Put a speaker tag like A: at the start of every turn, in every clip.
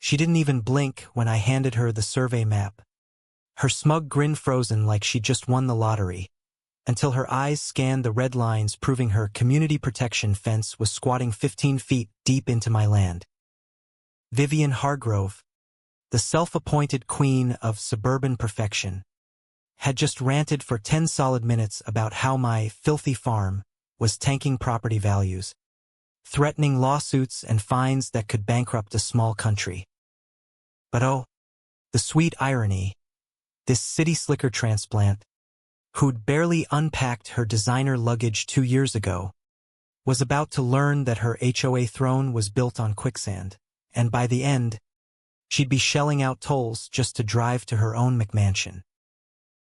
A: She didn't even blink when I handed her the survey map. Her smug grin frozen like she'd just won the lottery, until her eyes scanned the red lines proving her community protection fence was squatting 15 feet deep into my land. Vivian Hargrove, the self-appointed queen of suburban perfection, had just ranted for 10 solid minutes about how my filthy farm was tanking property values, threatening lawsuits and fines that could bankrupt a small country. But oh, the sweet irony, this city slicker transplant, who'd barely unpacked her designer luggage 2 years ago, was about to learn that her HOA throne was built on quicksand, and by the end, she'd be shelling out tolls just to drive to her own McMansion.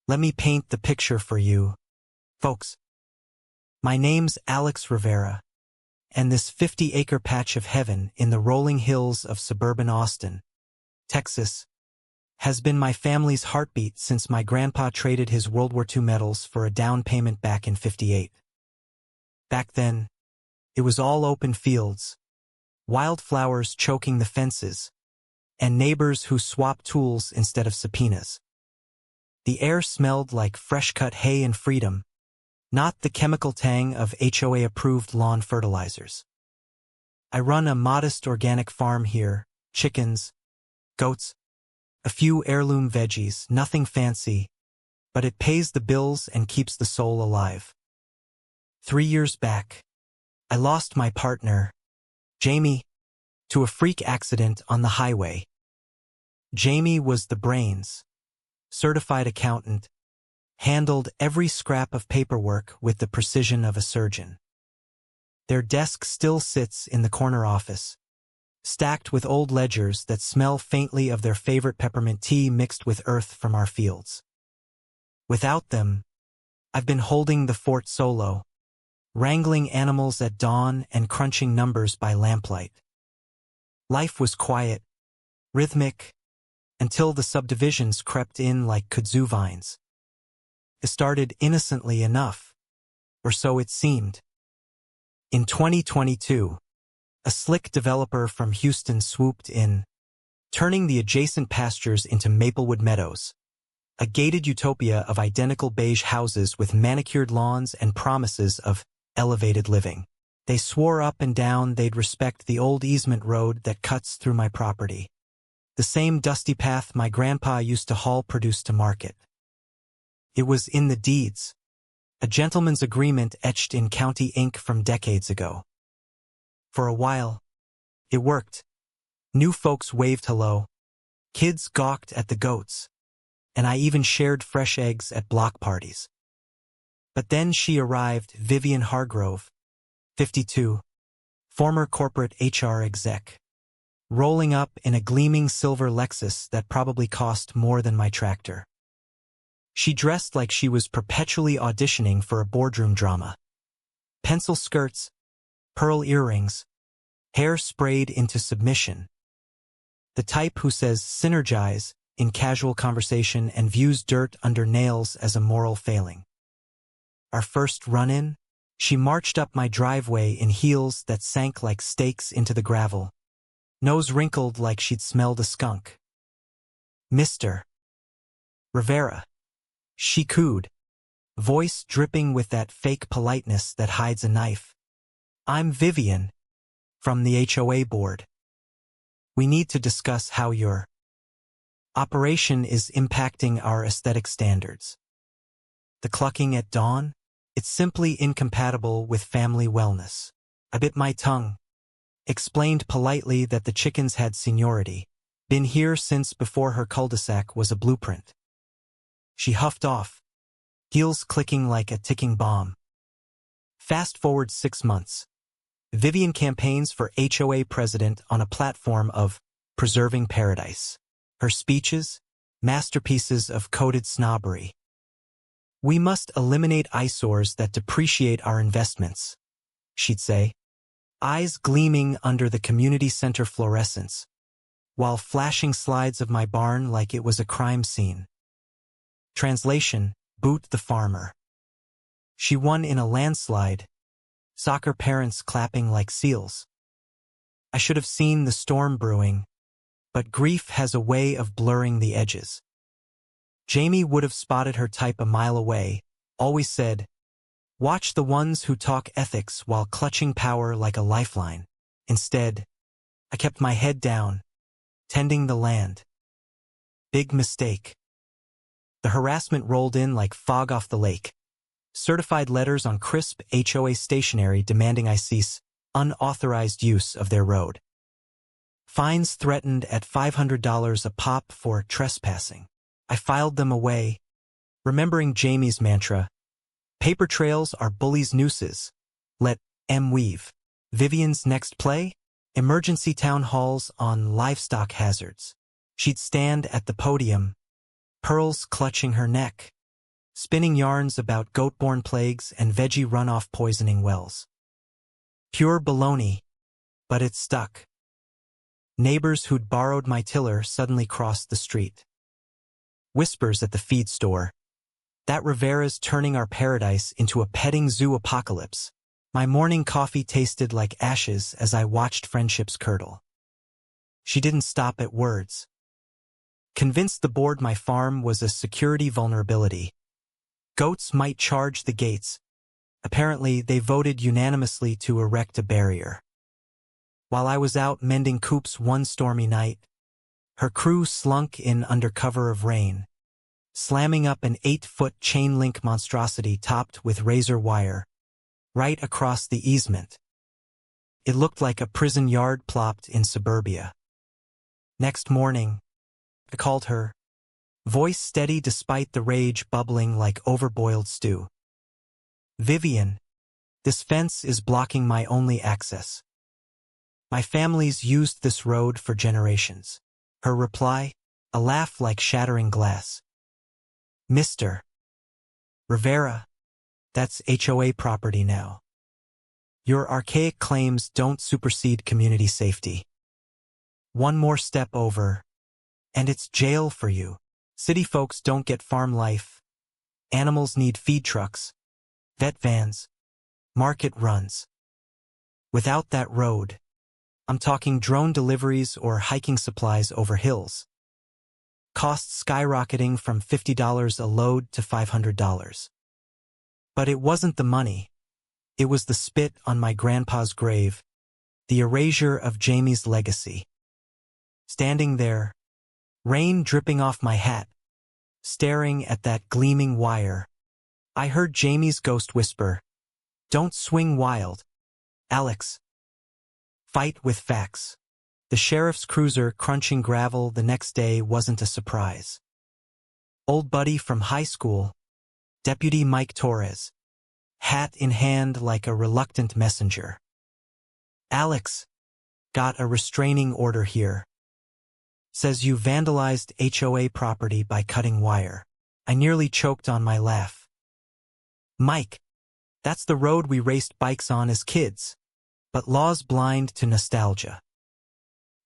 A: Let me paint the picture for you, folks. My name's Alex Rivera, and this 50-acre patch of heaven in the rolling hills of suburban Austin, Texas, has been my family's heartbeat since my grandpa traded his World War II medals for a down payment back in '58. Back then, it was all open fields, wildflowers choking the fences, and neighbors who swapped tools instead of subpoenas. The air smelled like fresh-cut hay and freedom, not the chemical tang of HOA-approved lawn fertilizers. I run a modest organic farm here, chickens, goats, a few heirloom veggies, nothing fancy, but it pays the bills and keeps the soul alive. 3 years back, I lost my partner, Jamie, to a freak accident on the highway. Jamie was the brains, certified accountant, handled every scrap of paperwork with the precision of a surgeon. Their desk still sits in the corner office, stacked with old ledgers that smell faintly of their favorite peppermint tea mixed with earth from our fields. Without them, I've been holding the fort solo, wrangling animals at dawn and crunching numbers by lamplight. Life was quiet, rhythmic, until the subdivisions crept in like kudzu vines. It started innocently enough, or so it seemed. In 2022, a slick developer from Houston swooped in, turning the adjacent pastures into Maplewood Meadows, a gated utopia of identical beige houses with manicured lawns and promises of elevated living. They swore up and down they'd respect the old easement road that cuts through my property, the same dusty path my grandpa used to haul produce to market. It was in the deeds, a gentleman's agreement etched in county ink from decades ago. For a while, it worked. New folks waved hello, kids gawked at the goats, and I even shared fresh eggs at block parties. But then she arrived, Vivian Hargrove, 52, former corporate HR exec, rolling up in a gleaming silver Lexus that probably cost more than my tractor. She dressed like she was perpetually auditioning for a boardroom drama. Pencil skirts, pearl earrings, hair sprayed into submission. The type who says synergize in casual conversation and views dirt under nails as a moral failing. Our first run-in, she marched up my driveway in heels that sank like stakes into the gravel, nose wrinkled like she'd smelled a skunk. "Mr. Rivera," she cooed, voice dripping with that fake politeness that hides a knife. "I'm Vivian, from the HOA board. We need to discuss how your operation is impacting our aesthetic standards. The clucking at dawn? It's simply incompatible with family wellness." I bit my tongue, explained politely that the chickens had seniority, been here since before her cul-de-sac was a blueprint. She huffed off, heels clicking like a ticking bomb. Fast forward 6 months. Vivian campaigns for HOA president on a platform of preserving paradise. Her speeches, masterpieces of coded snobbery. "We must eliminate eyesores that depreciate our investments," she'd say, eyes gleaming under the community center fluorescence, while flashing slides of my barn like it was a crime scene. Translation, boot the farmer. She won in a landslide, soccer parents clapping like seals. I should have seen the storm brewing, but grief has a way of blurring the edges. Jamie would have spotted her type a mile away, always said, "Watch the ones who talk ethics while clutching power like a lifeline." Instead, I kept my head down, tending the land. Big mistake. The harassment rolled in like fog off the lake. Certified letters on crisp HOA stationery demanding I cease unauthorized use of their road. Fines threatened at $500 a pop for trespassing. I filed them away, remembering Jamie's mantra, "Paper trails are bullies' nooses. Let 'em weave." Vivian's next play? Emergency town halls on livestock hazards. She'd stand at the podium, pearls clutching her neck, spinning yarns about goat-borne plagues and veggie runoff poisoning wells. Pure baloney, but it stuck. Neighbors who'd borrowed my tiller suddenly crossed the street. Whispers at the feed store. That Rivera's turning our paradise into a petting zoo apocalypse. My morning coffee tasted like ashes as I watched friendships curdle. She didn't stop at words. Convinced the board my farm was a security vulnerability. Goats might charge the gates. Apparently, they voted unanimously to erect a barrier. While I was out mending coops one stormy night, her crew slunk in under cover of rain, slamming up an 8-foot chain-link monstrosity topped with razor wire, right across the easement. It looked like a prison yard plopped in suburbia. Next morning, I called her, voice steady despite the rage bubbling like overboiled stew. "Vivian, this fence is blocking my only access. My family's used this road for generations." Her reply, a laugh like shattering glass. "Mr. Rivera, that's HOA property now. Your archaic claims don't supersede community safety. One more step over, and it's jail for you. City folks don't get farm life. Animals need feed trucks, vet vans, market runs. Without that road, I'm talking drone deliveries or hiking supplies over hills. Costs skyrocketing from $50 a load to $500. But it wasn't the money. It was the spit on my grandpa's grave, the erasure of Jamie's legacy. Standing there, rain dripping off my hat, staring at that gleaming wire, I heard Jamie's ghost whisper, "Don't swing wild, Alex. Fight with facts." The sheriff's cruiser crunching gravel the next day wasn't a surprise. Old buddy from high school, Deputy Mike Torres, hat in hand like a reluctant messenger. "Alex, got a restraining order here. Says you vandalized HOA property by cutting wire." I nearly choked on my laugh. "Mike, that's the road we raced bikes on as kids, but law's blind to nostalgia."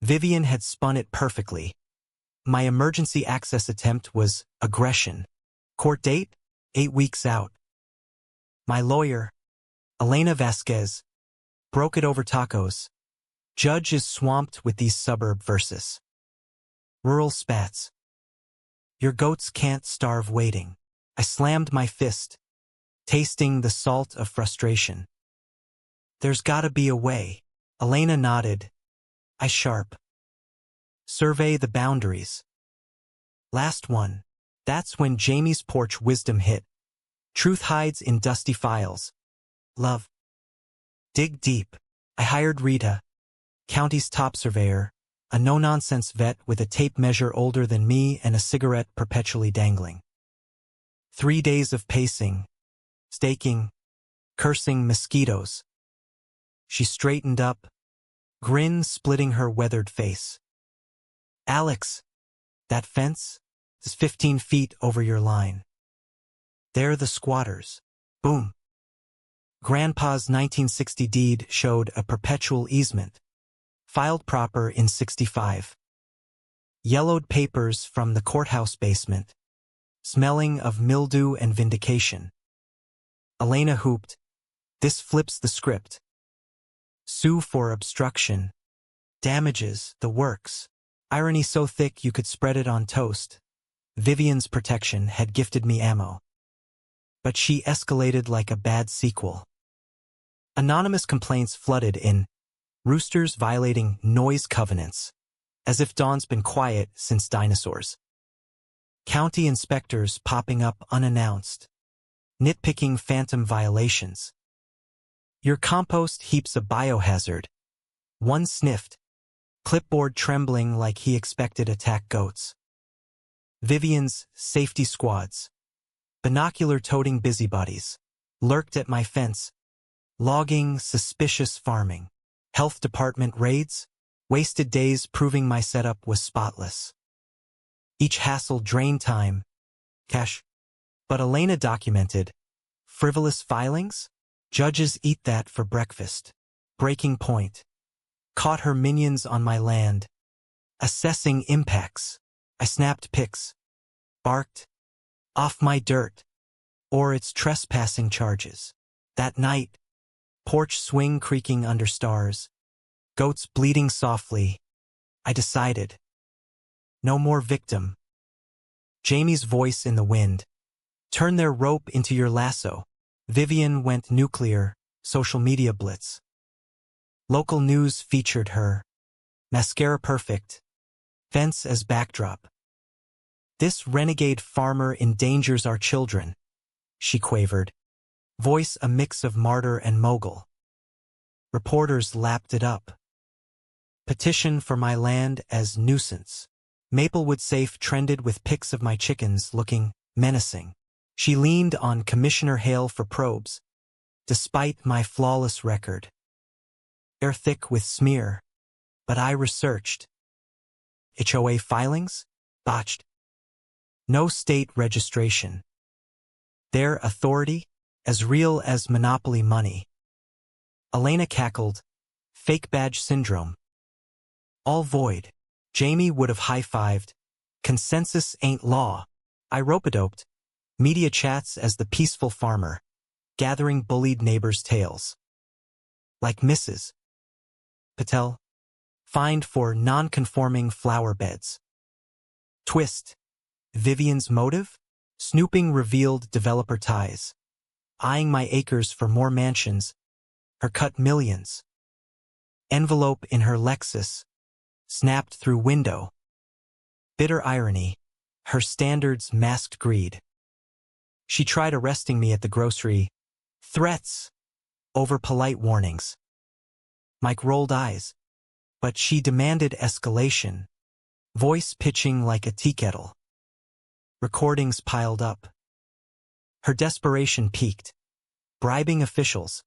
A: Vivian had spun it perfectly. My emergency access attempt was aggression. Court date? 8 weeks out. My lawyer, Elena Vasquez, broke it over tacos. Judge is swamped with these suburb verses. Rural spats. Your goats can't starve waiting. I slammed my fist, tasting the salt of frustration. There's gotta be a way. Elena nodded. I sharp. Survey the boundaries. Last one. That's when Jamie's porch wisdom hit. Truth hides in dusty files. Love. Dig deep. I hired Rita, county's top surveyor, a no-nonsense vet with a tape measure older than me and a cigarette perpetually dangling. 3 days of pacing, staking, cursing mosquitoes. She straightened up, grin splitting her weathered face. "Alex, that fence is 15 feet over your line. They're the squatters." Boom. Grandpa's 1960 deed showed a perpetual easement, filed proper in '65. Yellowed papers from the courthouse basement, smelling of mildew and vindication. Elena hooped, "This flips the script. Sue for obstruction. Damages, the works." Irony so thick you could spread it on toast. Vivian's protection had gifted me ammo. But she escalated like a bad sequel. Anonymous complaints flooded in, roosters violating noise covenants, as if Dawn's been quiet since dinosaurs. County inspectors popping up unannounced, nitpicking phantom violations. Your compost heap's a biohazard. One sniffed, clipboard trembling like he expected attack goats. Vivian's safety squads, binocular-toting busybodies, lurked at my fence, logging suspicious farming. Health department raids, wasted days proving my setup was spotless. Each hassle drained time, cash. But Elena documented, frivolous filings? Judges eat that for breakfast. Breaking point. Caught her minions on my land. Assessing impacts. I snapped pics. Barked. Off my dirt. Or its trespassing charges. That night, porch swing creaking under stars. Goats bleating softly. I decided. No more victim. Jamie's voice in the wind. Turn their rope into your lasso. Vivian went nuclear, social media blitz. Local news featured her. Mascara perfect. Fence as backdrop. This renegade farmer endangers our children, she quavered. Voice a mix of martyr and mogul. Reporters lapped it up. Petition for my land as nuisance. Maplewood Safe trended with pics of my chickens looking menacing. She leaned on Commissioner Hale for probes, despite my flawless record. Air thick with smear, but I researched. HOA filings? Botched. No state registration. Their authority? As real as monopoly money. Elena cackled. Fake badge syndrome. All void. Jamie would have high-fived. Consensus ain't law. I rope-a-doped. Media chats as the peaceful farmer, gathering bullied neighbors' tales. Like Mrs. Patel. Fined for non-conforming flower beds. Twist. Vivian's motive? Snooping revealed developer ties. Eyeing my acres for more mansions. Her cut millions. Envelope in her Lexus. Snapped through window. Bitter irony. Her standards masked greed. She tried arresting me at the grocery. Threats. Over polite warnings. Mike rolled eyes. But she demanded escalation. Voice pitching like a tea kettle. Recordings piled up. Her desperation peaked. Bribing officials.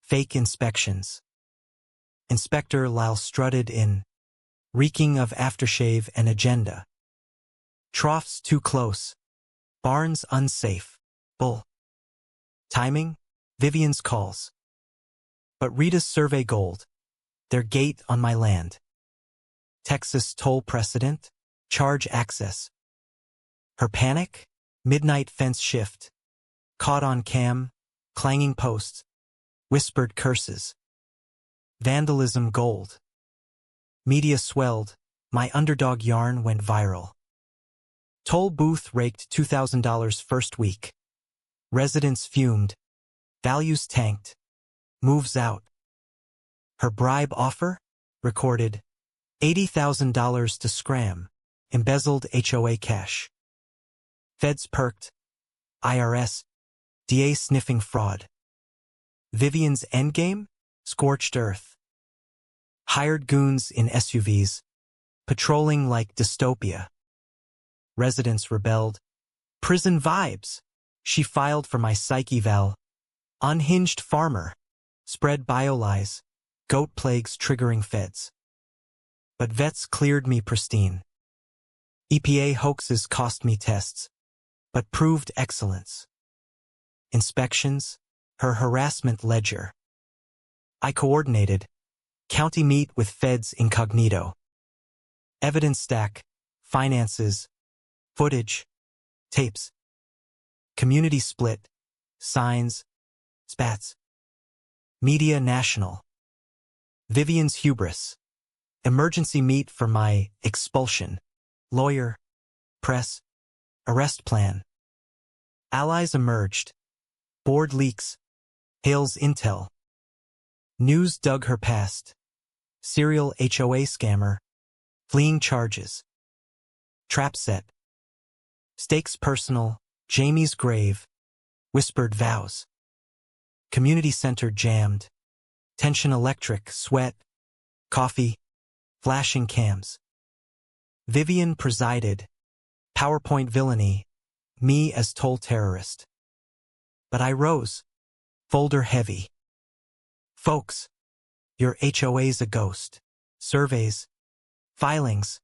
A: Fake inspections. Inspector Lyle strutted in. Reeking of aftershave and agenda. Troughs too close. Barns unsafe. Bull. Timing? Vivian's calls. But Rita's survey gold. Their gate on my land. Texas toll precedent. Charge access. Her panic? Midnight fence shift. Caught on cam. Clanging posts. Whispered curses. Vandalism gold. Media swelled. My underdog yarn went viral. Toll booth raked $2,000 first week. Residents fumed. Values tanked. Moves out. Her bribe offer? Recorded. $80,000 to scram. Embezzled HOA cash. Feds perked. IRS. DA sniffing fraud. Vivian's endgame? Scorched earth. Hired goons in SUVs. Patrolling like dystopia. Residents rebelled. Prison vibes. She filed for my psych eval. Unhinged farmer. Spread biolies. Goat plagues triggering feds. But vets cleared me pristine. EPA hoaxes cost me tests, but proved excellence. Inspections, her harassment ledger. I coordinated. County meet with feds incognito. Evidence stack, finances, footage, tapes. Community split, signs, spats. Media national. Vivian's hubris. Emergency meet for my expulsion. Lawyer. Press. Arrest plan. Allies emerged. Board leaks. Hails intel. News dug her past. Serial HOA scammer. Fleeing charges. Trap set. Stakes personal. Jamie's grave. Whispered vows. Community center jammed. Tension electric, sweat. Coffee. Flashing cams. Vivian presided. PowerPoint villainy. Me as toll terrorist. But I rose. Folder heavy. Folks. Your HOA's a ghost. Surveys. Filings.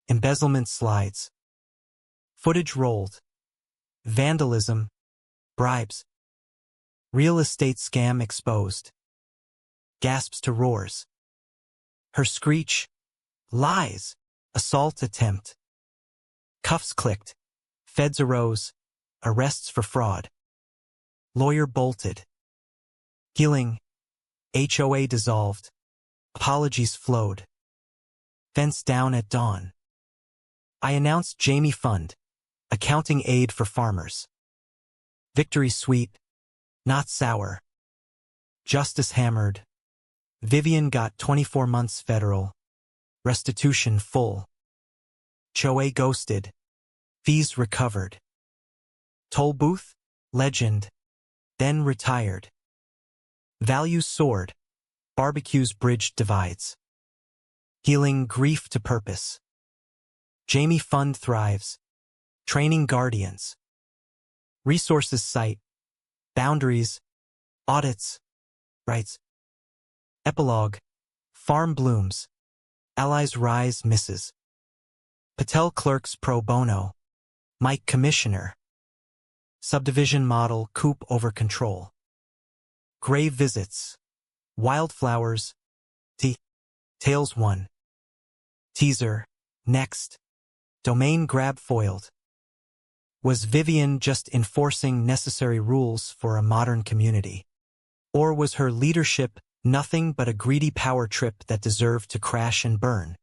A: Embezzlement slides. Footage rolled. Vandalism. Bribes. Real estate scam exposed. Gasps to roars. Her screech. Lies. Assault attempt. Cuffs clicked. Feds arose. Arrests for fraud. Lawyer bolted. Healing. HOA dissolved. Apologies flowed. Fence down at dawn. I announced Jamie Fund. Accounting aid for farmers. Victory sweet. Not sour. Justice hammered. Vivian got 24 months federal. Restitution full. HOA ghosted. Fees recovered. Toll booth? Legend. Then retired. Values soared. Barbecues bridged divides. Healing grief to purpose. Jamie Fund thrives. Training guardians. Resources site. Boundaries. Audits. Rights. Epilogue. Farm blooms. Allies rise misses. Patel clerks pro bono. Mike commissioner. Subdivision model coup over control. Grave visits. Wildflowers. Tales 1. Teaser. Next. Domain grab foiled. Was Vivian just enforcing necessary rules for a modern community? Or was her leadership nothing but a greedy power trip that deserved to crash and burn?